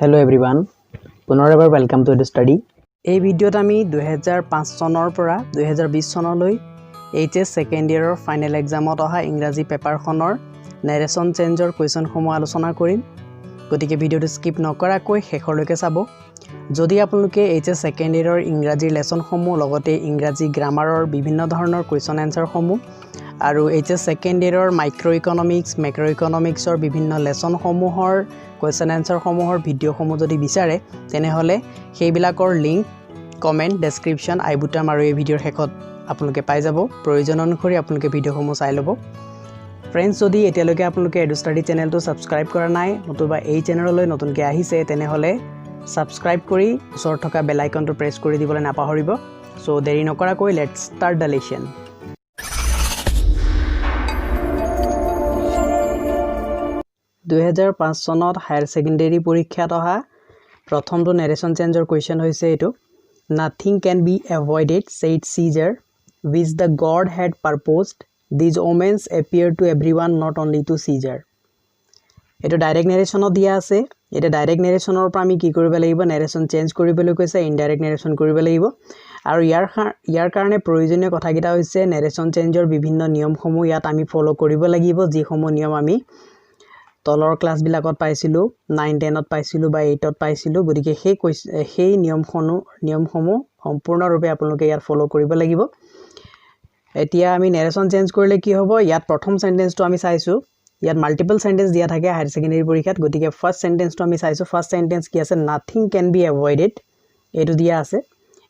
Hello everyone, পুনৰ এবাৰ welcome to the study. এই ভিডিঅ'ত আমি 2005 চনৰ পৰা 2020 চনলৈ HS সেকেন্ড ইয়াৰৰ ফাইনেল এক্সামত অহা ইংৰাজী পেপাৰখনৰ নেৰেশন চেঞ্জৰ কোৱেশ্যনসমূহ আলোচনা কৰিম। গতিকে ভিডিঅ'টো স্কিপ নকৰাকৈ শেষলৈকে চাব। যদি আপোনালোকে HS সেকেন্ড ইয়াৰৰ ইংৰাজী লেসনসমূহ লগতে ইংৰাজী গ্ৰামাৰৰ বিভিন্ন ধৰণৰ কোৱেশ্যন এনসাৰসমূহ আৰু HS সেকেন্ড ইয়াৰৰ মাইক্ৰো ইকনমিক্স মেক্ৰো ইকনমিক্সৰ বিভিন্ন লেসনসমূহৰ কোৱেশ্যন এনসাৰসমূহৰ ভিডিঅ'সমূহ যদি বিচাৰে তেনেহলে সেইবিলাকৰ লিংক কমেন্ট ডেসক্ৰিপচন আই বুটাম আৰু এই ভিডিঅ'ৰ শেষত আপোনালোকে পাই যাব। প্ৰয়োজন অনুসৰি আপোনালোকে ভিডিঅ'সমূহ চাই ল'ব। ফ্ৰেণ্ডছ, যদি এতিয়ালৈকে আপোনালোকে এডু ষ্টাডি চেনেলটো সাবস্ক্ৰাইব কৰা নাই নতুবা এই চেনেললৈ নতুনকৈ আহিছে তেনেহলে সাবস্ক্ৰাইব কৰি ওচৰত থকা বেল আইকনটো প্ৰেছ কৰি দিবলৈ নাপাহৰিব। সো দেৰি নকৰাকৈ লেটস ষ্টাৰ্ট দ্য লেসন। চনত হায়াৰ সেকেন্ডাৰী পৰীক্ষাত অহা প্ৰথমটো নেৰেশন চেঞ্জৰ কুৱেশ্যন হৈছে এটো nothing can be avoided said Caesar which the god had purposed these omens appear to everyone not only to Caesar। এটো ডাইৰেক্ট নেৰেশনত দিয়া আছে। এটা ডাইৰেক্ট নেৰেশনৰ পৰা আমি কি কৰিব লাগিব নেৰেশন চেঞ্জ কৰিবলৈ কৈছে ইনডাইৰেক্ট নেৰেশন কৰিব লাগিব আৰু ইয়াৰ কাৰণে প্ৰয়োজনীয় কথাকিটা হৈছে নেৰেশন চেঞ্জৰ বিভিন্ন নিয়মসমূহ ইয়াত আমি ফলো কৰিব লাগিব যিসমূহ নিয়ম আমি তলৰ ক্লাস বিলাকত পাইছিলো 9 10ত পাইছিলো বা 8ত পাইছিলো। গতিকে সেই নিয়মসমূহ সম্পূৰ্ণৰূপে আপোনালোকে ইয়াত ফলো কৰিব লাগিব। এতিয়া আমি নেৰেশন চেঞ্জ কৰিলে কি হ'ব ইয়াত প্ৰথম সেন্টেন্সটো আমি চাইছো ইয়াত মাল্টিপল সেন্টেন্স দিয়া থাকে হায়াৰ সেকেন্ডাৰী পৰীক্ষাত। গতিকে ফাৰ্স্ট সেন্টেন্সটো আমি চাইছো। ফাৰ্স্ট সেন্টেন্স কি আছে নাথিং ক্যান বি এভয়েডেড এটো দিয়া আছে।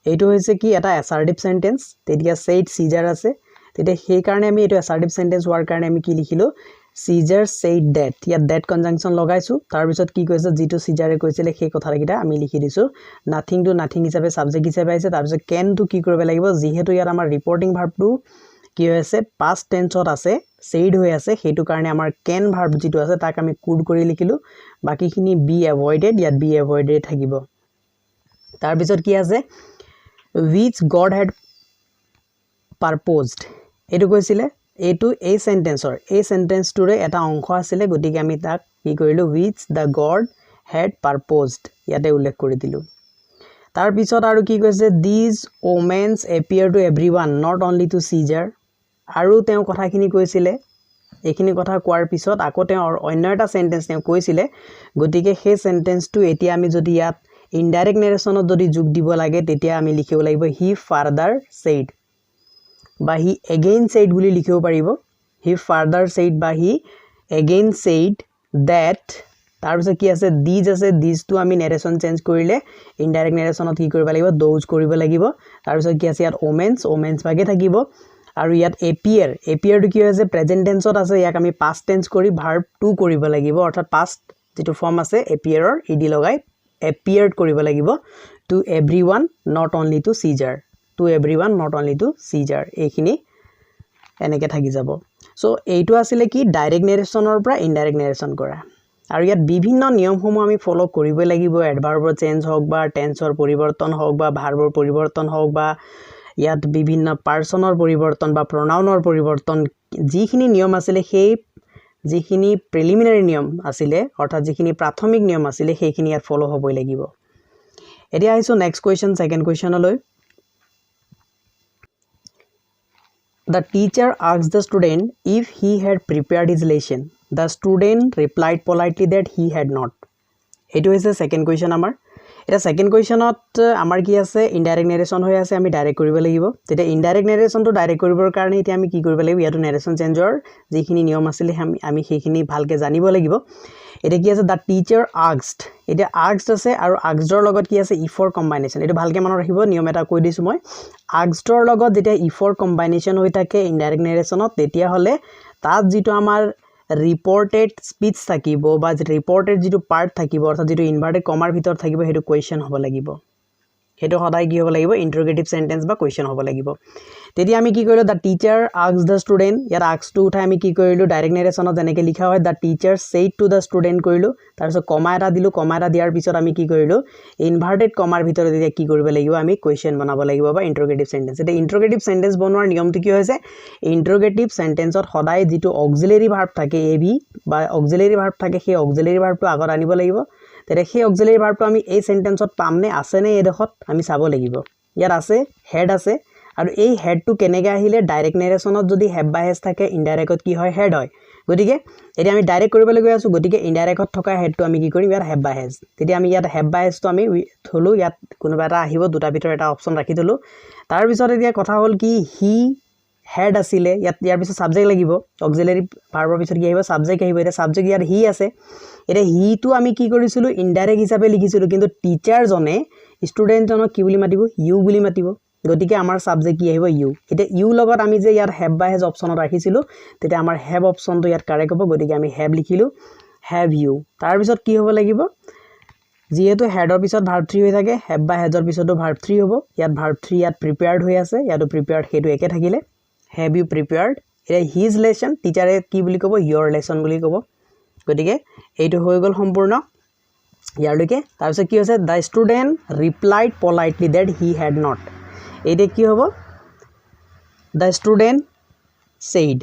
এটো হৈছে কি এটা অ্যাসাৰ্টিভ সেন্টেন্স। তেতিয়া said Caesar আছে। তেতিয়া সেই কাৰণে আমি এটো অ্যাসাৰ্টিভ সেন্টেন্স হোৱাৰ কাৰণে আমি কি লিখিলো Caesar said that। ইয়াত that কনজাংশন লগাইছো। তাৰ পিছত কি কৈছে যেটো সিজাৰে কৈছিলে সেই কথাকিটা আমি লিখি দিছো। নাথিং টু নাথিং হিচাপে সাবজেক্ট হিচাপে আছে। তাৰ পিছত can টু কি কৰিব লাগিব যেহেতু ইয়াত আমাৰ ৰিপৰ্টিং ভাৰ্বটো কি হৈছে past tenseত আছে said হৈ আছে সেইটো কাৰণে আমাৰ can ভাৰ্ব যেটো আছে তাক আমি could কৰি লিখিলো। বাকিখিনি be avoided ইয়াত be avoided থাকিব। তাৰ পিছত কি আছে which god had purposed এটো কৈছিলে এটো এই সেন্টেন্সটোৰে এটা অংশ আছিল। গতিকে আমি তাক কি কৰিলো which the god had purposed ইয়াতে উল্লেখ কৰি দিলো। তাৰ পিছত আৰু কি কৈছে these omens appear to everyone not only to Caesar আৰু তেওঁ কথাখিনি কৈছিলে। এইখিনি কথা কোৱাৰ পিছত আকৌ তেওঁ অন্য এটা সেন্টেন্স তেওঁ কৈছিলে। গতিকে সেই সেন্টেন্সটো এতিয়া আমি যদি ইয়াত ইনডাইৰেক্ট নেৰেশনত যদি যোগ দিব লাগে তেতিয়া আমি লিখিব লাগিব he further said বা he again said বুলি লিখিব পাৰিব। he further said বা he again said that। তাৰ পিছত কি আছে these টো আমি নেৰেশন চেঞ্জ কৰিলে ইনডাইৰেক্ট নেৰেশনত কি কৰিব লাগিব those কৰিব লাগিব। তাৰ পিছত কি আছে ইয়াত omens ভাগে থাকিব আৰু ইয়াত appear টো কি হৈছে প্ৰেজেন্ট টেন্সত আছে। ইয়াক আমি past tense কৰি verb to কৰিব লাগিব অৰ্থাৎ past যেটো ফৰ্ম আছে appear ৰ ed লগাই appeared কৰিব লাগিব to everyone not only to Caesar এইখিনি এনেকে থাকি যাব। সো এইটো আছিল কি ডাইৰেক্ট নেৰেশনৰ পৰা ইনডাইৰেক্ট নেৰেশন কৰা আৰু ইয়াত বিভিন্ন নিয়মসমূহ আমি ফলো কৰিব লাগিব। এডভাৰ্বৰ চেঞ্জ হওক বা টেন্সৰ পৰিৱৰ্তন হওক বা ভাৰ্বৰ পৰিৱৰ্তন হওক বা ইয়াত বিভিন্ন পাৰ্সনৰ পৰিৱৰ্তন বা প্ৰনাউনৰ পৰিৱৰ্তন যিখিনি নিয়ম আছিল সেই যিখিনি প্ৰিলিমিনাৰী নিয়ম আছিল অৰ্থাৎ যিখিনি প্ৰাথমিক নিয়ম আছিল সেইখিনি ইয়াত ফলো হ'বই লাগিব। এতিয়া আহিছো নেক্সট কোৱেশ্চন সেকেন্ড কোৱেশ্চনলৈ। The teacher asked the student if he had prepared his lesson. The student replied politely that he had not. এটো হৈছে সেকেন্ড কোৱেশ্চন আমাৰ। এটা সেকেন্ড কোৱেশ্চনত আমাৰ কি আছে ইনডাইৰেক্ট নেৰেশন হৈ আছে আমি ডাইৰেক্ট কৰিব লাগিব। তেতিয়া ইনডাইৰেক্ট নেৰেশনটো ডাইৰেক্ট কৰিবৰ কাৰণে এতিয়া আমি কি কৰিব লাগিব ইয়াটো নেৰেশন চেঞ্জৰ যিখিনি নিয়ম আছিল আমি সেইখিনি ভালকে জানিব লাগিব। এটা কি আছে the teacher asked এটা asked আছে আৰু asked ৰ লগত কি আছে if ৰ কম্বাইনেচন। এটো ভালকে মনত ৰাখিব নিয়ম এটা কৈ দিছো মই asked ৰ লগত যেতিয়া if ৰ কম্বাইনেচন হৈ থাকে ইনডাইৰেক্ট নেৰেশনত তেতিয়া হলে তাত যেটো আমাৰ ৰিপৰ্টেড স্পিচ থাকিব বা ৰিপৰ্টেড যেটো পাৰ্ট থাকিব অৰ্থাৎ যেটো ইনভাৰ্টেড কমাৰ ভিতৰত থাকিব হেটো কোৱেশ্চন হ'ব লাগিব। হেটো সদায় কি হ'ব লাগিব ইন্টাৰোগেটিভ সেন্টেন্স বা কোৱেশ্চন হ'ব লাগিব। তেতিয়া আমি কি কৰিলো the teacher asked the student ইয়াত asked টো উঠাই আমি কি কৰিলো ডাইৰেক্ট নেৰেশনত যেনেকৈ লিখা হয় the teacher said to the student কৰিলো। তাৰ পিছত কমা এটা দিলো। কমা এটা দিয়াৰ পিছত আমি কি কৰিলো ইনভাৰ্টেড কমাৰ ভিতৰত এতিয়া কি কৰিব লাগিব আমি কোৱেশ্চন বনাব লাগিব বা ইন্টাৰোগেটিভ সেন্টেন্স। এটা ইন্টাৰোগেটিভ সেন্টেন্স বনোৱাৰ নিয়মটো কি হৈছে ইন্টাৰোগেটিভ সেন্টেন্সত সদায় যেটো অক্সিলাৰি ভাৰ্ব থাকে ab বা অক্সিলাৰি ভাৰ্ব থাকে সেই অক্সিলাৰি ভাৰ্বটো আগত আনিব লাগিব তেনে সেই অক্সিলাৰি ভাৰ্বটো আমি এই সেন্টেন্সত পামনে আছে নে এডখত আমি চাব লাগিব ইয়াত আছে হেড আছে আৰু এই হেডটো কেনেকৈ আহিলে ডাইৰেক্ট নেৰেশনত যদি হেভ বাই হেজ থাকে ইনডাইৰেক্টত কি হয় হেড হয় গতিকে এতিয়া আমি ডাইৰেক্ট কৰিবলৈ গৈ আছো গতিকে ইনডাইৰেক্টত থকা হেডটো আমি কি কৰিম ইয়াত হেভ বাই হেজ তেতিয়া আমি ইয়াত হেভ বাই হেজটো আমি থলো ইয়াত কোনোবা এটা আহিব দুটা ভিতৰ এটা অপচন ৰাখি থলো তাৰ পিছত এতিয়া কথা হ'ল কি হি হেড আছিলে ইয়াৰ পিছত সাবজেক্ট লাগিব অক্সিলাৰি ভাৰ্বৰ পিছত কি আহিব সাবজেক্ট আহিব এটা সাবজেক্ট ইয়াত হি আছে এটা হিটো আমি কি কৰিছিলো ইনডাইৰেক্ট হিচাপে লিখিছিলো কিন্তু টিচাৰ জনে ষ্টুডেন্ট জনক কি বুলি মাতিব ইউ বুলি মাতিব গতিকে আমাৰ সাবজেক্ট কি আহিব ইউ এটা ইউ লগত আমি যে ইয়াত হেভ বাই হেজ অপচনত ৰাখিছিলো তেতিয়া আমাৰ হেভ অপচনটো ইয়াত কাৰেক্ট হ'ব গতিকে আমি হেভ লিখিলো হেভ ইউ তাৰ পিছত কি হ'ব লাগিব যেহেতু হেডৰ পিছত ভাৰ্ব 3 হৈ থাকে হেভ বাই হেজৰ পিছতো ভাৰ্ব 3 হ'ব ইয়াত ভাৰ্ব 3 ইয়াত প্ৰিপেয়াৰ্ড হৈ আছে ইয়াতো প্ৰিপেয়াৰ্ড হেটো একে থাকিলে হেভ ইউ প্ৰিপেয়াৰ্ড এটা হিজ লেসন টিচাৰে কি বুলি ক'ব ইয়ৰ লেসন বুলি ক'ব গতিকে এইটো হৈ গ'ল সম্পূৰ্ণ ইয়াৰলৈকে তাৰ পিছত কি হৈছে the student replied politely that he had not এইটা কি হ'ব দা ষ্টুডেন্ট সেইড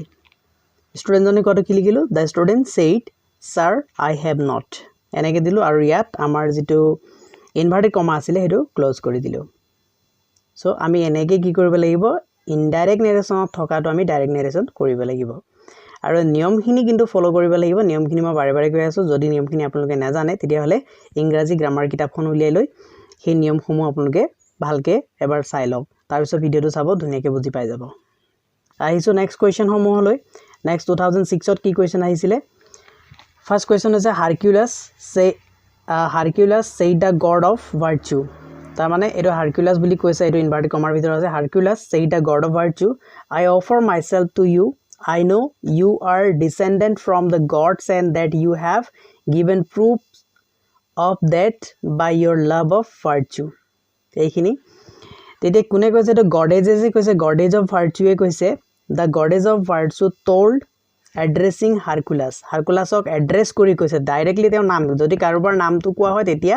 ষ্টুডেন্ট জনে কত কি লিখিলো the student said sir I have not এনেকৈ দিলো আৰু ইয়াত আমাৰ যেটো ইনভাৰ্টেড কমা আছিল হেটো ক্লোজ কৰি দিলো সো আমি এনেকৈ কি কৰিব লাগিব ইনডাইৰেক্ট নেৰেশনত থকাটো আমি ডাইৰেক্ট নেৰেশন কৰিব লাগিব আৰু নিয়মখিনি কিন্তু ফলো কৰিব লাগিব নিয়মখিনি মই বাৰে বাৰে কৈ আছো যদি নিয়মখিনি আপোনালোকে নাজানে তেতিয়া হলে ইংৰাজী গ্ৰামাৰ কিতাপখন উলিয়াই লৈ সেই নিয়মসমূহ আপোনালোকে ভালকে এবাৰ চাই লওক তাৰ পিছত ভিডিওটো চাব ধুনীয়াকৈ বুজি পাই যাব আহিছো নেক্সট কোৱেশ্চন সমূহলৈ নেক্সট 2006 ত কি কোৱেশ্চন আহিছিলে ফাৰ্স্ট কোৱেশ্চন হৈছে Hercules said the god of virtue তাৰ মানে এটো হাৰকিউলাছ বুলি কৈছে এটো ইনভাৰ্টেড কমাৰ ভিতৰত আছে Hercules said the god of virtue I offer myself to you I know you are descendant from the gods and that you have given proof of that by your love of virtue. এইখিনি তেতে কোনে কৈছে তো goddess যে কৈছে goddess of ভাৰ্চুৱে কৈছে the goddess of virtue told addressing হাৰকুলাছক address কৰি কৈছে ডাইৰেক্টলি তেওঁ নাম যদি কাৰোবাৰ নামটো কোৱা হয় তেতিয়া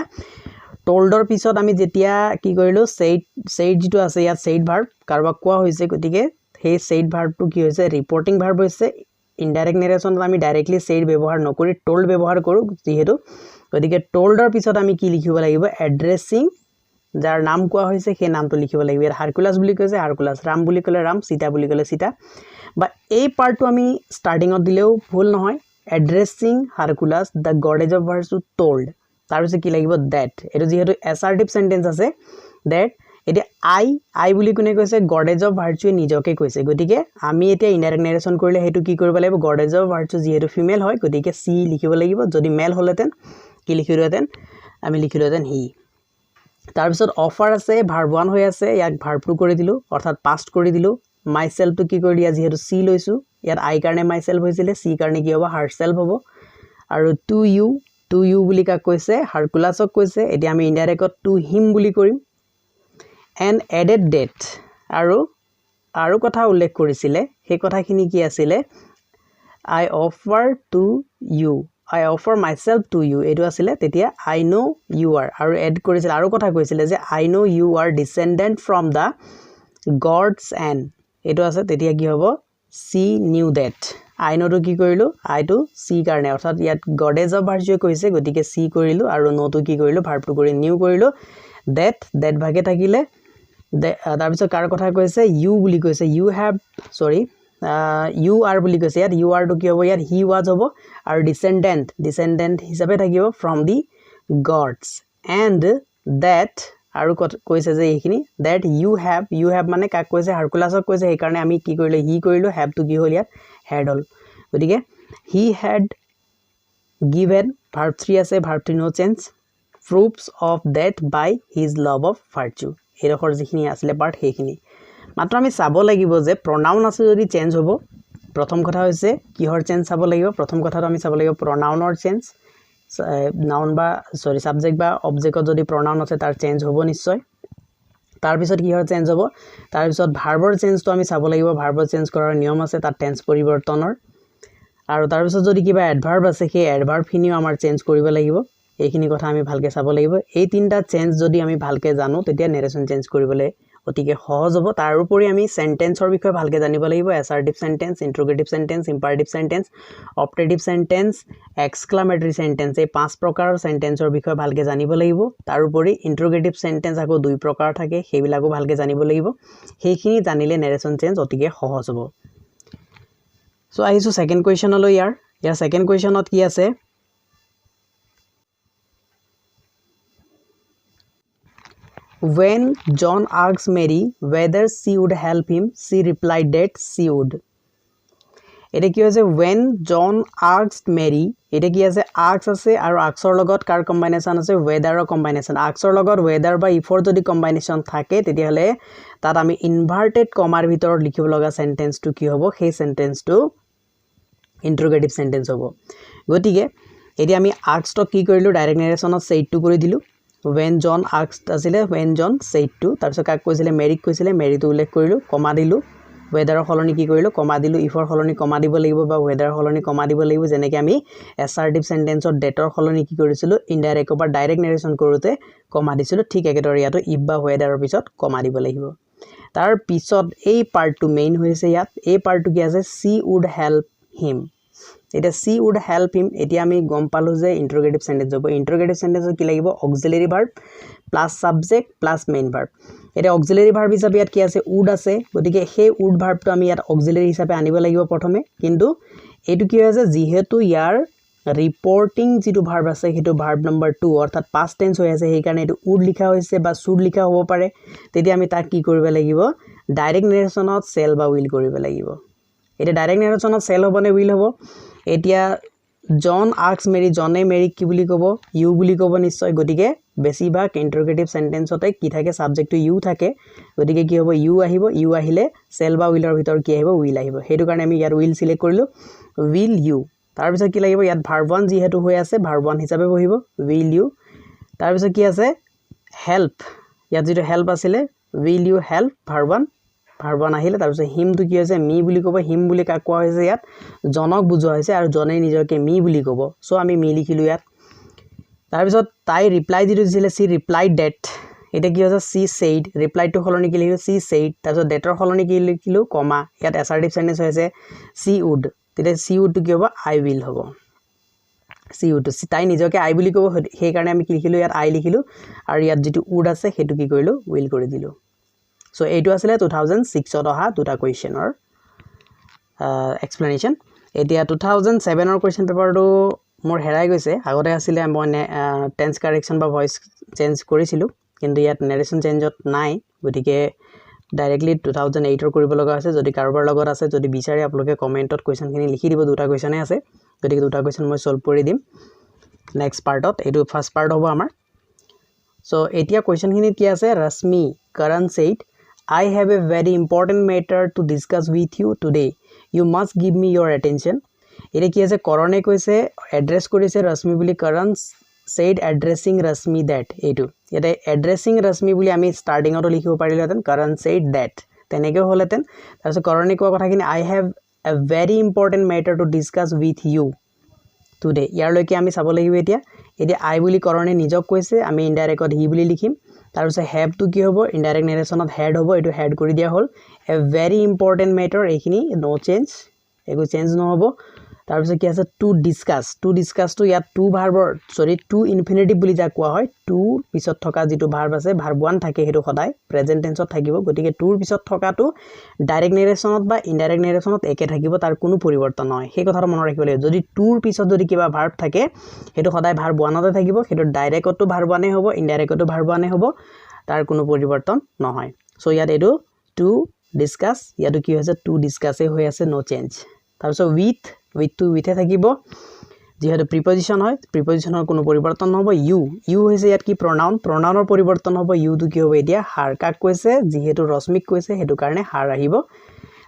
toldৰ পিছত আমি যেতিয়া কি কৰিলো said যেটো আছে ইয়াত said ভাৰ্ব কাৰোবাক কোৱা হৈছে গতিকে हे said ভাৰ্বটো কি হৈছে ৰিপৰ্টিং ভাৰ্ব হৈছে ইনডাইৰেক্ট নেৰেশনত আমি ডাইৰেক্টলি said ব্যৱহাৰ নকৰি told ব্যৱহাৰ কৰো যেহেতু গতিকে toldৰ পিছত আমি কি লিখিব লাগিব এড্ৰেছিং যাৰ নাম কোৱা হৈছে সেই নামটো লিখিব লাগিব ইয়াৰ হাৰকুলাছ বুলি কৈছে হাৰকুলাছ ৰাম বুলি ক'লে ৰাম সীতা বুলি ক'লে সীতা বা এই পাৰ্টটো আমি ষ্টাৰ্টিংত দিলেও ভুল নহয় addressing Hercules the goddess of virtue told তাৰ পিছত কি লাগিব that এটো যেহেতু এছাৰ্টিভ সেন্টেন্স আছে that এতিয়া আই বুলি কোনে কৈছে গডেজ অফ ভাৰ্চু নিজকে কৈছে গতিকে আমি এতিয়া ইনডাইৰেক্ট নেৰেশন কৰিলে হেতু কি কৰিব লাগিব গডেজ অফ ভাৰ্চু যেহেতু ফিমেল হয় গতিকে সি লিখিব লাগিব যদি মেল হলেতেন কি লিখিলোতেন আমি লিখিলোতেন হি তাৰ পিছত অফাৰ আছে ভাৰ্ব 1 হৈ আছে ইয়াক ভাৰ্ব 2 কৰি দিলো অৰ্থাৎ পাস্ট কৰি দিলো মাইসেলফ টু কি কৰি দিয়া যেহেতু সি লৈছো ইয়াত আই কাৰণে মাইসেলফ হৈছিলে সি কাৰণে কি হ'ব হাৰসেলফ হ'ব আৰু টু ইউ বুলি কাক কৈছে হাৰকুলাছক কৈছে এতিয়া আমি ইনডাইৰেক্টত টু হিম বুলি কৰিম and added that আৰু কথা উল্লেখ কৰিছিলে সেই কথাখিনি কি আছিল I offer myself to you এটো আছিল তেতিয়া I know you are আৰু এড কৰিছিল আৰু কথা কৈছিলে যে I know you are descendant from the gods and এটো আছে তেতিয়া কি হ'ব she knew that I know to কি কৰিলো I to see কাৰণে অৰ্থাৎ ইয়াত goddess of virtue কৈছে গতিকে see কৰিলো আৰু know to কি কৰিলো verb to কৰি new কৰিলো that ভাগে থাকিলে তাৰ পিছত কাৰ কথা কৈছে you বুলি কৈছে you are বুলি কৈছে ইয়াত you are to কি হ'ব ইয়াত he was হ'ব আৰু descendant হিচাপে থাকিব from the gods and that আৰু কৈছে যে এইখিনি that you have মানে কাক কৈছে হাৰকুলাছক কৈছে এই কাৰণে আমি কি কৰিলো he কৰিলো have to কি হ'ল ইয়াত had হ'ল গতিকে he had given verb 3 আছে verb 3 no change proofs of that by his love of virtue এৰখৰ যিখিনি আছিল পাৰ্ট সেইখিনি মাত্ৰ আমি চাব লাগিব যে pronoun আছে যদি চেঞ্জ হ'ব প্ৰথম কথা হৈছে কিহৰ চেঞ্জ চাব লাগিব প্ৰথম কথাটো আমি চাব লাগিব pronounৰ চেঞ্জ নাউন বা সাবজেক্ট বা অবজেক্টত যদি pronoun আছে তাৰ চেঞ্জ হ'ব নিশ্চয় তাৰ পিছত কিহৰ চেঞ্জ হ'ব তাৰ পিছত ভাৰ্বৰ চেঞ্জটো আমি চাব লাগিব ভাৰ্বৰ চেঞ্জ কৰাৰ নিয়ম আছে তাৰ টেন্স পৰিৱৰ্তনৰ আৰু তাৰ পিছত যদি কিবা এডভাৰ্ব আছে সেই এডভাৰ্ব খিনিও আমাৰ চেঞ্জ কৰিব লাগিব এইখিনি কথা আমি ভালকে চাব লাগিব এই তিনটা চেঞ্জ যদি আমি ভালকে জানো তেতিয়া নেৰেশন চেঞ্জ কৰিবলৈ অতিকে সহজ হ'ব তাৰ উপৰি আমি সেন্টেন্সৰ বিষয়ে ভালকে জানিব লাগিব assertive sentence interrogative sentence imperative sentence optative sentence exclamatory sentence এই পাঁচ প্ৰকাৰৰ সেন্টেন্সৰ বিষয়ে ভালকে জানিব লাগিব তাৰ উপৰি ইন্টাৰোগেটিভ সেন্টেন্স আকৌ দুই প্ৰকাৰ থাকে সেইবিলাকো ভালকে জানিব লাগিব সেইখিনি জানিলে নেৰেশন চেঞ্জ অতিকে সহজ হ'ব সো আহিছো সেকেন্ড কোৱেশ্চনলৈ ইয়াৰ সেকেন্ড কোৱেশ্চনত কি আছে When John asked Mary whether she would help him, she replied that she would. It is when John asked Mary, it is ask ase aru aksor logot kar combination ase whether or combination. Aksor logot whether by if or jodi combination thake teti hole tat ami inverted comma bhitor likhibo loga sentence to ki hobo সেই sentence to interrogative sentence hobo. Gotike eti ami asked to ki korilu direct narration of said to kori dilu. When John asked asile when John said to tarso kak koisile Mary koisile Mary to ullekh korilu comma dilu weather holoni ki korilu comma dilu if or holoni comma dibo lagibo ba weather holoni comma dibo lagibo jeneke ami assertive sentence or date or holoni ki korisilu indirect or direct narration korute comma disilu thik ekedor yato if ba weather or pisot comma dibo lagibo tar pisot ei part to main hoise yat ei part to ki ase she would help him It is she would help him. Eti ami gom palu je interrogative sentence hobo. Interrogative sentence ki lagibo auxiliary verb plus subject plus main verb. Eta auxiliary verb hisabe yat ki ase would ase. Gotike he would verb to ami yat auxiliary hisabe anibo lagibo prothome. Kintu etu ki hoise jihetu yar reporting jitu verb ase hetu verb number 2 orthat past tense hoy ase hei karone etu would likha hoise ba should likha hobo pare. Teti ami tak ki koribe lagibo direct narration of shall ba will koribe lagibo. Eta direct narration of shall hobo ne will hobo. এতিয়া জন ask মেৰি জনে মেৰি কি বুলি কব U বুলি কব নিশ্চয় গটিকে বেছিভাগ ইন্টাৰোগেটিভ সেন্টেন্সতে কি থাকে সাবজেক্টটো ইউ থাকে গটিকে কি হ'ব ইউ আহিব ইউ আহিলে সেল বা উইলৰ ভিতৰ কি আহিব উইল আহিব হেতু কাৰণে আমি ইয়াৰ উইল সিলেক্ট কৰিলো উইল ইউ তাৰ পিছত কি লাগিব ইয়াত ভাৰ্ব 1 যি হেতু হৈ আছে ভাৰ্ব 1 হিচাপে বহিব উইল ইউ তাৰ পিছত কি আছে হেল্প ইয়াত যেটো হেল্প আছিল উইল ইউ হেল্প ভাৰ্ব 1 ভাৰ্বন আহিলে তাৰ পিছত হিম টু কি হৈছে মি বুলি কব হিম বুলি কা কোৱা হৈছে ইয়াত জনক বুজোৱা হৈছে আৰু জনে নিজকে মি বুলি কব সো আমি মি লিখিলো ইয়াত তাৰ পিছত তাই ৰিপ্লাই দিছিলে সি ৰিপ্লাইড ডেট এটা কি হৈছে সি সেইড ৰিপ্লাই টু হলনি কি লিখিলো সি সেইড তাৰ পিছত ডেটৰ হলনি কি লিখিলো কমা ইয়াত অ্যাসাৰ্টিভ সেন্টেন্স হৈছে সি উড তেতিয়া সি উড টু কি হ'ব আই উইল হ'ব সি উড তাই নিজকে আই বুলি কব সেই কাৰণে আমি কি লিখিলো ইয়াত আই লিখিলো আৰু ইয়াত যেটো উড আছে হেতু কি কৰিলো উইল কৰি দিলো So, এইটো আসলে 2006 ত অহা দুটা কোৱেশ্চনৰ এক্সপ্লেনেশন এতিয়া 2007 ৰ কোৱেশ্চন পেপাৰটো মোৰ হেৰাই গৈছে আগতে আছিল মই টেন্স কাৰেকচন বা ভয়েস চেঞ্জ কৰিছিলো কিন্তু ইয়াত নাৰেশন চেঞ্জত নাই গতিকে ডাইৰেক্টলি 2008 ৰ কৰিব লগা আছে যদি কাৰোবাৰ লগত আছে যদি বিচাৰি আপোনালোকে কমেন্টত কোৱেশ্চনখিনি লিখি দিব দুটা কোৱেশ্চনে আছে গতিকে দুটা কোৱেশ্চন মই সলভ কৰি দিম নেক্সট পাৰ্টত এইটো ফাৰ্স্ট পাৰ্ট হ'ব আমাৰ সো এতিয়া কোৱেশ্চনখিনি কি আছে ৰশ্মি কৰণ said I have a very important matter to discuss with you today. You must give me your attention. Ere ki ase korone koise address korise Rashmi buli Karan said addressing Rashmi that etu. Ete addressing Rashmi buli ami starting ot likhibo parilo ten Karan said that. Teneke holeten tarso korone koa kotha kini I have a very important matter to discuss with you today. Yar loike ami sabo lagibo etia. Etia I buli korone nijok koise ami indirect ot he buli likhim. তাৰ পিছত have to কি হ'ব indirect নেৰেশনত head হ'ব এটো head কৰি দিয়া হল এ very important matter এইখিনি নো change একো চেঞ্জ নহব তাৰ পিছত কি আছে টু ডিসকাস টু ইয়াত টু ভাৰ্বৰ সৰি টু ইনফিনিটিভ বুলি যা কোৱা হয় টু পিছত থকা যেটো ভাৰ্ব আছে ভাৰ্ব 1 থাকে হেতু সদায় প্ৰেজেন্ট টেন্সত থাকিব গতিকে টুৰ পিছত থকাটো ডাইৰেক্ট নেৰেশনত বা ইনডাইৰেক্ট নেৰেশনত একে থাকিব তাৰ কোনো পৰিৱৰ্তন নহয় সেই কথাটো মনত ৰাখিব লাগিব যদি টুৰ পিছত যদি কিবা ভাৰ্ব থাকে হেতু সদায় ভাৰ্ব 1 তে থাকিব হেতু ডাইৰেক্টটো ভাৰ্ব 1 হ'ব ইনডাইৰেক্টটো ভাৰ্ব 1 হ'ব তাৰ কোনো পৰিৱৰ্তন নহয় সো ইয়াত এটো টু ডিসকাস ইয়াটো কি হৈছে টু ডিসকাসে হৈ আছে নো চেঞ্জ তাৰ পিছত with to with থাকিব যেহেতু প্ৰিপজিশন হয় প্ৰিপজিশনৰ কোনো পৰিৱৰ্তন নহব ইউ হৈছে ইয়াত কি pronounৰ পৰিৱৰ্তন হ'ব ইউ টু কি হ'ব এতিয়া har কাক কৈছে যেহেতু ৰশ্মিক কৈছে হেতু কাৰণে har আহিব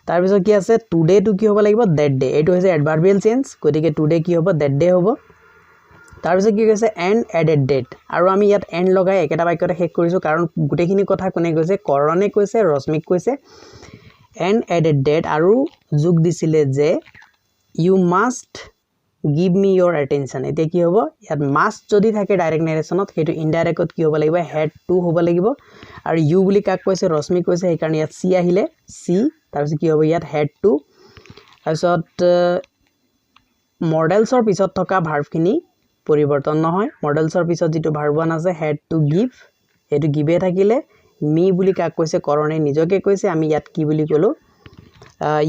তাৰ পিছত কি আছে টুডে টু কি হ'ব লাগিব that day এটো হৈছে adverbial চেঞ্জ গতিকে টুডে কি হ'ব that day হ'ব তাৰ পিছত কি কৈছে and added date আৰু আমি ইয়াত and লগাই একেটা বাক্যতে শেষ কৰিছো কাৰণ গুটেখিনি কথা কোনে কৈছে কৰণে কৈছে ৰশ্মিক কৈছে and added date আৰু যোগ দিছিলে যে you must give me your attention এতিয়া কি হ'ব ইয়াত must যদি থাকে ডাইৰেক্ট নেৰেচনত হেতু ইনডাইৰেক্টত কি হ'ব লাগিব had to হ'ব লাগিব আৰু you বুলি কাক কৈছে ৰশ্মি কৈছে এই কাৰণে ইয়াত c আহিলে c তাৰপিছত কি হ'ব ইয়াত had to তাৰপিছত মডেলছৰ পিছত থকা ভাৰ্ব খিনি পৰিৱৰ্তন নহয় মডেলছৰ পিছত যেটো ভাৰ্ব ওয়ান আছে had to give এটো গিভে থাকিলে me বুলি কাক কৈছে কৰণে নিজকে কৈছে আমি ইয়াত কি বুলি কলো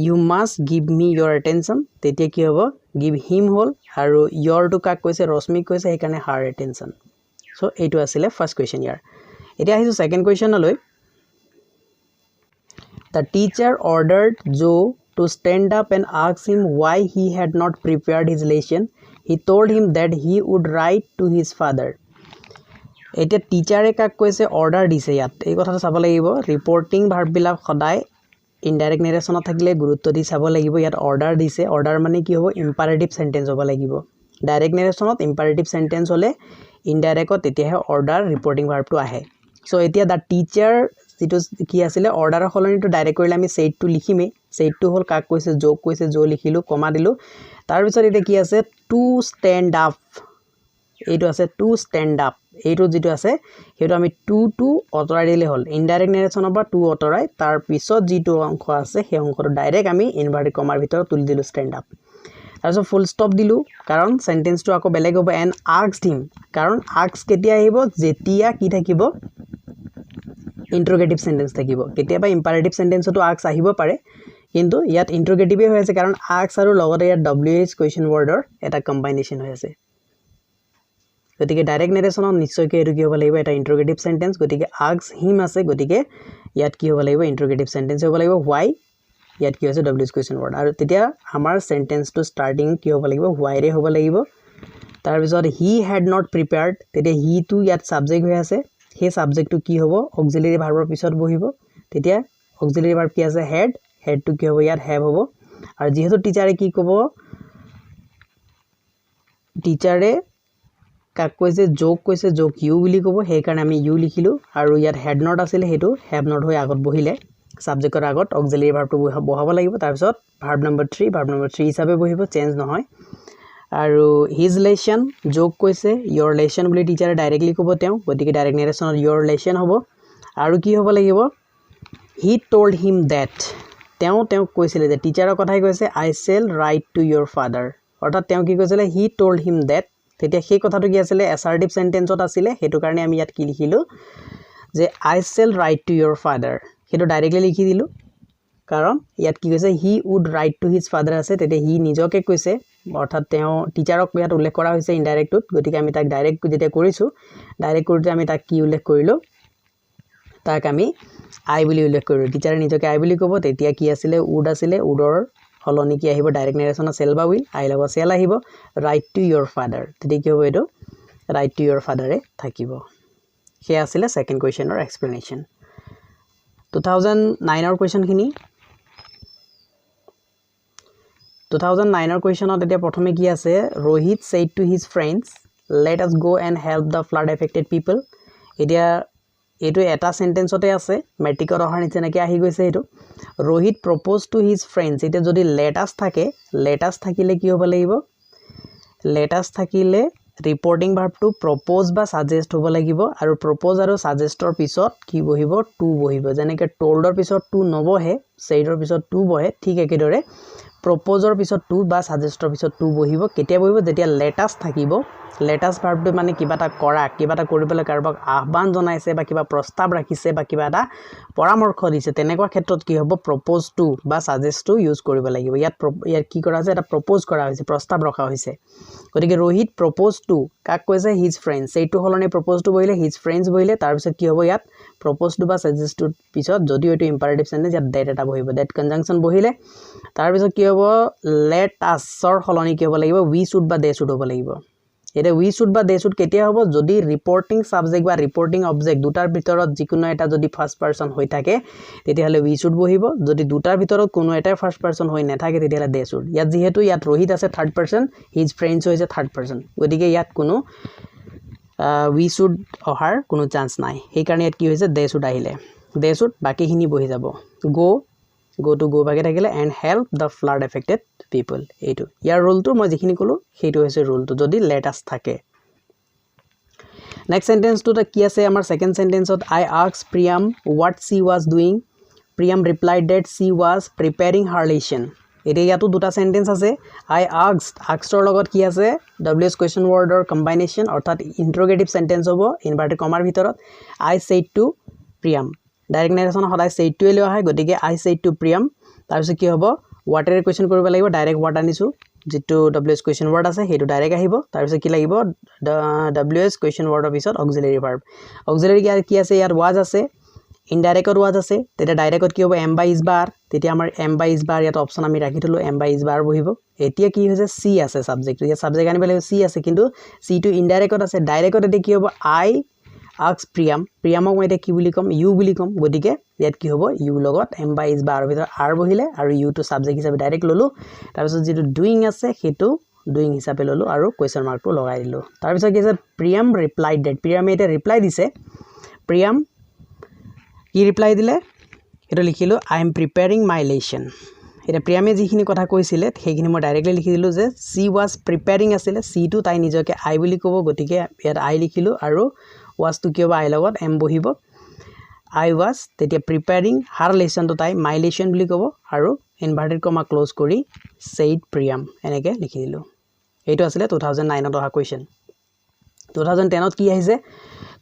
you must give me your attention তেতিয়া কি হ'ব give him হল আৰু your to কাক কৈছে ৰশ্মি কৈছে এই কাৰণে her attention সো এইটো আছিল ফাৰ্স্ট কোৱেশ্চন ইয়াৰ এতিয়া আহিছো সেকেন্ড কোৱেশ্চনলৈ the teacher ordered Joe to stand up and ask him why he had not prepared his lesson he told him that he would write to his father এটা টিচাৰে কাক কৈছে order দিছে ইয়াত এই কথাটো চাব লাগিব ৰিপৰ্টিং ভাৰ্ব বিলাক সদায় ইনডাইৰেক্ট নেৰেচনত থাকিলে গুৰুত্ব দি চাব লাগিব ইয়াত অৰ্ডাৰ দিছে অৰ্ডাৰ মানে কি হ'ব ইম্পাৰেটিভ সেন্টেন্স হ'ব লাগিব ডাইৰেক্ট নেৰেচনত ইম্পাৰেটিভ সেন্টেন্স হলে ইনডাইৰেক্টত তেতিয়াহে অৰ্ডাৰ ৰিপৰ্টিং ভাৰ্বটো আহে সো এতিয়া দা টিচাৰ যেটো কি আছিল অৰ্ডাৰৰ হলনিটো ডাইৰেক্ট কৰিলে আমি said to লিখিমে said to হল কাক কৈছে যোগ কৈছে জো লিখিলো কমা দিলো তাৰ পিছত এটা কি আছে to stand up এইটো আছে to stand up এইটো যেটো আছে হেটো আমি to অতৰাই দিলে হল ইনডাইৰেক্ট নেৰেচনৰ পৰা to অতৰাই তাৰ পিছত যেটো অংশ আছে সেই অংশটো ডাইৰেক্ট আমি ইনভাৰ্টেড কমাৰ ভিতৰত তুলি দিলো stand up তাৰপিছত ফুল ষ্টপ দিলো কাৰণ সেন্টেন্সটো আকৌ বেলেগ হ'ব and asked him কাৰণ ask কেতিয়া আহিব যেতিয়া কি থাকিব ইন্টাৰোগেটিভ সেন্টেন্স থাকিব কেতিয়াবা ইম্পাৰেটিভ সেন্টেন্সটো ask আহিব পাৰে কিন্তু ইয়াত ইন্টাৰোগেটিভে হৈ আছে কাৰণ ask আৰু লগতে ইয়াত wh কোৱেশ্চন ওয়াৰ্ডৰ এটা কম্বাইনেচন হৈ আছে গতিকে ডাইৰেক্ট নেৰেচনত নিশ্চয়কৈ এটো কি হ'ব লাগিব এটা ইন্টাৰোগেটিভ সেন্টেন্স গতিকে ask him আছে গতিকে ইয়াত কি হ'ব লাগিব ইন্টাৰোগেটিভ সেন্টেন্স হ'ব লাগিব why ইয়াত কি আছে wh কোৱেশ্চন ওয়াৰ্ড আৰু তেতিয়া আমাৰ সেন্টেন্সটো স্টাৰ্টিং কি হ'ব লাগিব why ৰে হ'ব লাগিব তাৰ পিছত he had not prepared তেতিয়া he টো ইয়াত সাবজেক্ট হৈ আছে সেই সাবজেক্টটো কি হ'ব অক্সিলাৰি ভাৰ্বৰ পিছত বহিব তেতিয়া অক্সিলাৰি ভাৰ্ব কি আছে had টো কি হ'ব ইয়াত have হ'ব আৰু যেহেতু টিচাৰে কি ক'ব টিচাৰে কাক কৈছে যোগ you বুলি ক'ব সেই কাৰণে আমি you লিখিলো আৰু ইয়াত had not আছিল হেতু have not হৈ আগত বহিলে সাবজেক্টৰ আগত অক্সিলাৰি ভাৰ্বটো বহাব লাগিব তাৰ পিছত ভাৰ্ব নম্বৰ 3 হিচাপে বহিব চেঞ্জ নহয় আৰু his lesson যোগ কৈছে your lesson বুলি টিচাৰে ডাইৰেক্টলি ক'ব তেওঁ গতিকে ডাইৰেক্ট নেৰেচনত your lesson হ'ব আৰু কি হ'ব লাগিব he told him that তেওঁ কৈছিলে যে টিচাৰৰ কথাই কৈছে I shall write to your father অৰ্থাৎ তেওঁ কি কৈছিলে he told him that তেতিয়া সেই কথাটো কি আছিল assertive sentenceত আছিল হেতু কাৰণে আমি ইয়াত কি লিখিলো যে I shall write to your father হেতু ডাইৰেক্টলি লিখি দিলো কাৰণ ইয়াত কি কৈছে he would write to his father আছে তেতিয়া he নিজকে কৈছে অৰ্থাৎ তেওঁ টিচাৰক ইয়াত উল্লেখ কৰা হৈছে ইনডাইৰেক্টত গতিকে আমি তাক ডাইৰেক্ট যেতিয়া কৰিছো ডাইৰেক্ট কৰোতে আমি তাক কি উল্লেখ কৰিলো তাক আমি I বুলি উল্লেখ কৰিলো টিচাৰে নিজকে I বুলি ক'ব তেতিয়া কি আছিল would আছিল woodৰ হলনি কি আহিব ডাইৰেক্ট নেৰেচনত shall বা will I লগত shall আহিব write to your father তেতিয়া কি হ'ব এটো write to your father এ থাকিব হে আছিল সেকেন্ড কোৱেশ্চনৰ এক্সপ্লেনেশন 2009 ৰ কোৱেশ্চন খিনি 2009 ৰ কোৱেশ্চনত এতিয়া প্ৰথমে কি আছে Rohit said to his friends let us go and help the flood affected people এতিয়া এটো এটা সেন্টেন্সতে আছে মেট্ৰিকৰ অহাৰ নিচিনাকৈ আহি গৈছে এটো Rohit proposed to his friends এতিয়া যদি let us থাকে let us থাকিলে কি হ'ব লাগিব let us থাকিলে ৰিপৰ্টিং ভাৰ্বটো propose বা suggest হ'ব লাগিব আৰু propose আৰু suggestৰ পিছত কি বহিব to বহিব যেনেকৈ toldৰ পিছত to নবহে saidৰ পিছত to বহে ঠিক একেদৰে proposeৰ পিছত to বা suggestৰ পিছত to বহিব কেতিয়া বহিব যেতিয়া let us থাকিব let us ভাৰ্বটো মানে কিবা এটা কৰা কিবা এটা কৰিবলৈ কাৰোবাক আহ্বান জনাইছে বা কিবা প্ৰস্তাৱ ৰাখিছে বা কিবা এটা পৰামৰ্শ দিছে তেনেকুৱা ক্ষেত্ৰত কি হ'ব propose to বা suggest to ইউজ কৰিব লাগিব ইয়াত কি কৰা হৈছে এটা propose কৰা হৈছে প্ৰস্তাৱ ৰখা হৈছে গতিকে Rohit proposed to কাক কৈছে his friends এইটো হলনে propose to বহিলে his friends বহিলে তাৰ পিছত কি হ'ব ইয়াত propose to বা suggest to পিছত যদি এটো ইম্পাৰেটিভ সেন্টেন্স ইয়াত that এটা বহিব that কনজাংশন বহিলে তাৰ পিছত কি হ'ব let us ৰ হলনি কি হ'ব লাগিব we should বা they should হ'ব লাগিব এটা we should বা they should কেতিয়া হ'ব যদি ৰিপৰ্টিং সাবজেক্ট বা ৰিপৰ্টিং অবজেক্ট দুটাৰ ভিতৰত যিকোনো এটা যদি ফাৰ্স্ট পাৰসন হৈ থাকে তেতিয়া হলে we should বহিব যদি দুটাৰ ভিতৰত কোনো এটা ফাৰ্স্ট পাৰসন হৈ নাথাকে তেতিয়া হলে they should ইয়াত যেহেতু ইয়াত Rohit আছে থাৰ্ড পাৰসন his friends হৈছে থাৰ্ড পাৰসন গতিকে ইয়াত কোনো we should অহাৰ কোনো চান্স নাই সেই কাৰণে ইয়াত কি হৈছে they should আহিলে they should বাকিখিনি বহি যাব go to go ভাগে থাকিলে and help the flood affected people এইটো ইয়াৰ ৰুলটো মই যিখিনি কলো সেইটো হৈছে ৰুলটো যদি let us থাকে next sentence to the কি আছে আমাৰ second sentence to I asked Priyam what she was doing Priyam replied that she was preparing her lesson এতে ইয়াতো দুটা sentence আছে I asked ৰ লগত কি আছে ws question word or combination অৰ্থাৎ interrogative sentence হ'ব inverted comma ভিতৰত I said to Priyam direct narration সদায় said to লৈ আহে গতিকে I said to Priyam তাৰপিছত কি হ'ব what এৰ question কৰিব লাগিব ডাইৰেক্ট what আনিছো যেটো ws question word আছে হেতু ডাইৰেক্ট আহিব তাৰপিছত কি লাগিব ws question word পিছত auxiliary verb auxiliary কি আছে ইয়াত was আছে indirect was আছে তেতিয়া ডাইৰেক্টত কি হ'ব am by is bar তেতিয়া আমাৰ am by is bar ইয়াত অপচন আমি ৰাখি থলো am by is bar বহিব এতিয়া কি হৈছে c আছে সাবজেক্ট ইয়াত সাবজেক্ট আনিব লাগিব c আছে কিন্তু c টো indirect আছে ডাইৰেক্টত এতিয়া কি হ'ব I asked Priyamক মই এটা কি বুলি কম you বুলি কম গতিকে ইয়াত কি হ'ব you লগত am by is bar ভিতৰত r বহিলে আৰু you টো সাবজেক্ট হিচাপে ডাইৰেক্ট ললো তাৰপিছত যেটো doing আছে হেতু doing হিচাপে ললো আৰু question mark টো লগাই দিলো তাৰপিছত কি আছে Priyam replied that Priyam এটা ৰিপ্লাই দিছে Priyam কি ৰিপ্লাই দিলে এটা লিখিলো I am preparing my lesson এটা Priyamে যিখিনি কথা কৈছিলে সেইখিনি মই ডাইৰেক্টলি লিখি দিলো যে she was preparing আছিল c টো তাই নিজকে I বুলি ক'ব গতিকে ইয়াত I লিখিলো আৰু was to কি হ'ব I লগত am বহিব I was তেতিয়া preparing her lesson to তাই my lesson বুলি ক'ব আৰু inverted comma close কৰি said Priyam এনেকে লিখি দিলো এইটো আছিল 2009 ত অহা কোৱেশ্চন 2010 ত কি আহিছে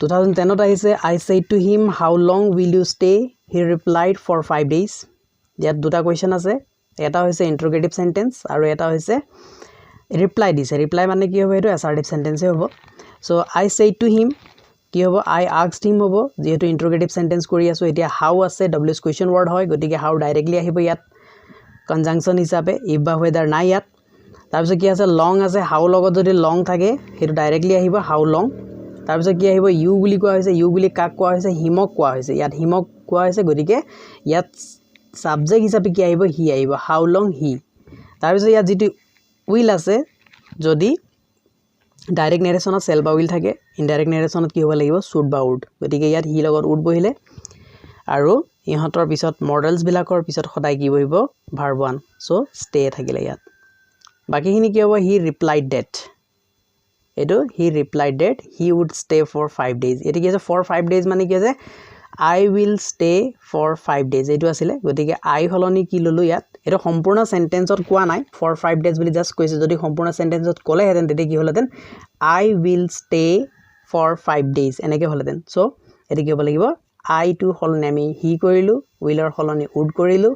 2010 ত আহিছে I said to him how long will you stay he replied for 5 days ইয়াত দুটা কোৱেশ্চন আছে এটা হৈছে interrogative sentence আৰু এটা হৈছে reply দিছে reply মানে কি হ'ব এটো assertive sentence হ'ব so I said to him কি হ'ব I asked him হ'ব যেহেতু interrogative sentence কৰি আছো এতিয়া how আছে ws question word হয় গতিকে how directly আহিব ইয়াত conjunction হিচাপে if বা whether নাই ইয়াত তাৰপিছত কি আছে long আছে how লগত যদি long থাকে হেতু directly আহিব how long তাৰপিছত কি আহিব you বুলি কোৱা হৈছে you বুলি কাক কোৱা হৈছে হিমক কোৱা হৈছে ইয়াত হিমক কোৱা হৈছে গতিকে ইয়াত subject হিচাপে কি আহিব he আহিব how long he তাৰপিছত ইয়াত যেটো will আছে যদি ডাইৰেক্ট নেৰেশনত সেল বা will থাকে ইনডাইৰেক্ট নেৰেশনত কি হ'ব লাগিব should বা would গতিকে ইয়াত he লগত would বহিলে আৰু ইহতৰ পিছত মডেলস বিলাকৰ পিছত সদায় কি বহিব verb 1 so stay থাকিলে ইয়াত বাকিখিনি কি হ'ব he replied that এটো he replied that he would stay for 5 days এটো কি আছে for 5 days মানে কি আছে I will stay for 5 days এটো আছিল গতিকে I হলনি কি ললো ইয়াত এটো সম্পূৰ্ণ সেন্টেন্সত কোৱা নাই for 5 days বুলি জাস্ট কৈছে যদি সম্পূৰ্ণ সেন্টেন্সত কলে হেতেন তেতে কি হলতেন I will stay for 5 days এনেকে হলতেন সো এটো কি হ'ব লাগিব I to হলনি আমি he কৰিলো will ৰ হলনি would কৰিলো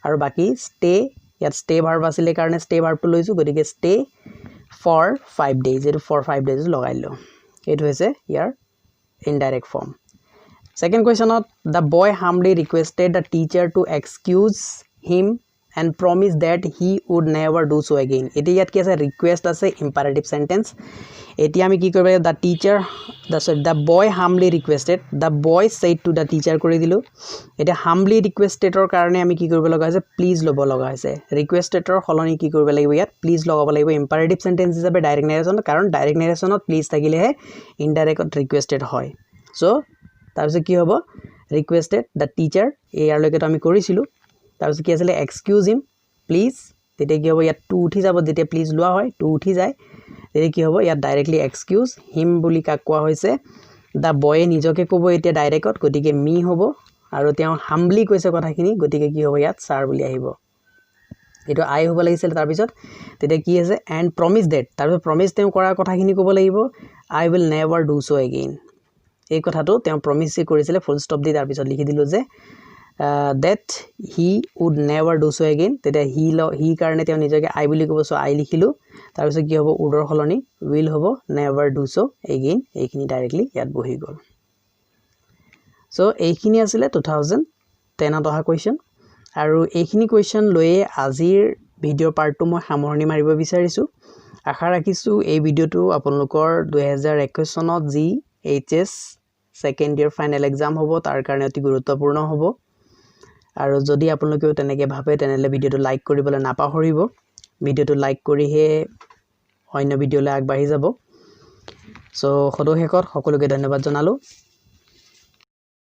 আৰু বাকি stay ইয়াত stay verb আছিল কাৰণে stay verb টো লৈছো গতিকে stay for 5 days এটো for 5 days লগাইলো এটো হৈছে ইয়াৰ indirect form second question of the boy humbly requested the teacher to excuse him and promised that he would never do so again এটি ইয়াত কি আছে request আছে imperative sentence এটি আমি কি কৰিব the teacher the boy humbly requested the boy said to the teacher কৰি দিলো এটা humbly requested ৰ কাৰণে আমি কি কৰিব লগা আছে please লব লগা আছে requested ৰ হলনি কি কৰিব লাগিব ইয়াত please লগাব লাগিব imperative sentence হিচাপে direct narration কাৰণ direct narration ত please থাকিলেহে indirect ত requested হয় so তাৰপিছত কি হ'ব requested the teacher ইয়াৰ লৈকে আমি কৰিছিলো তাৰপিছত কি আছিল excuse him please তেতিয়া কি হ'ব ইয়াত টু উঠি যাব যেতিয়া please লোৱা হয় টু উঠি যায় তেতিয়া কি হ'ব ইয়াত ডাইৰেক্টলি excuse him বুলি কাক কোৱা হৈছে the boy নিজকে ক'ব এতিয়া ডাইৰেক্টত গতিকে me হ'ব আৰু তেওঁ humbly কৈছে কথাখিনি গতিকে কি হ'ব ইয়াত sir বুলি আহিব এটো I হ'ব লাগিছিল তাৰপিছত তেতিয়া কি আছে and promise that তাৰপিছত promise তেওঁ কৰা কথাখিনি ক'ব লাগিব I will never do so again এই কথাটো তেওঁ প্ৰমিস কৰিছিল ফুল ষ্টপ দি তাৰ পিছত লিখি দিলো যে that he would never do so again তেতিয়া he কাৰণে তেওঁ নিজকে I বুলি ক'ব সো I লিখিলো তাৰ পিছত কি হ'ব would ৰ হলনি will হ'ব never do so again এইখিনি ডাইৰেক্টলি ইয়াত বহি গল সো এইখিনি আছিল 2010 ত অহা কোৱেশ্চন আৰু এইখিনি কোৱেশ্চন লৈ আজিৰ ভিডিও পাৰ্টটো মই সামৰণি মাৰিব বিচাৰিছো আশা ৰাখিছো এই ভিডিওটো আপোনালোকৰ 2021 চনত যি HS second year final exam hobo tar karone অতি গুৰুত্বপূৰ্ণ হ'ব আৰু যদি আপোনালোকেও তেনেকে ভাবে তেনেলে ভিডিওটো লাইক কৰিবলে নাপাহৰিব ভিডিওটো লাইক কৰিহে অন্য ভিডিওলৈ আগবাঢ়ি যাব সো সদৌ শেষত সকলোকে ধন্যবাদ জনালো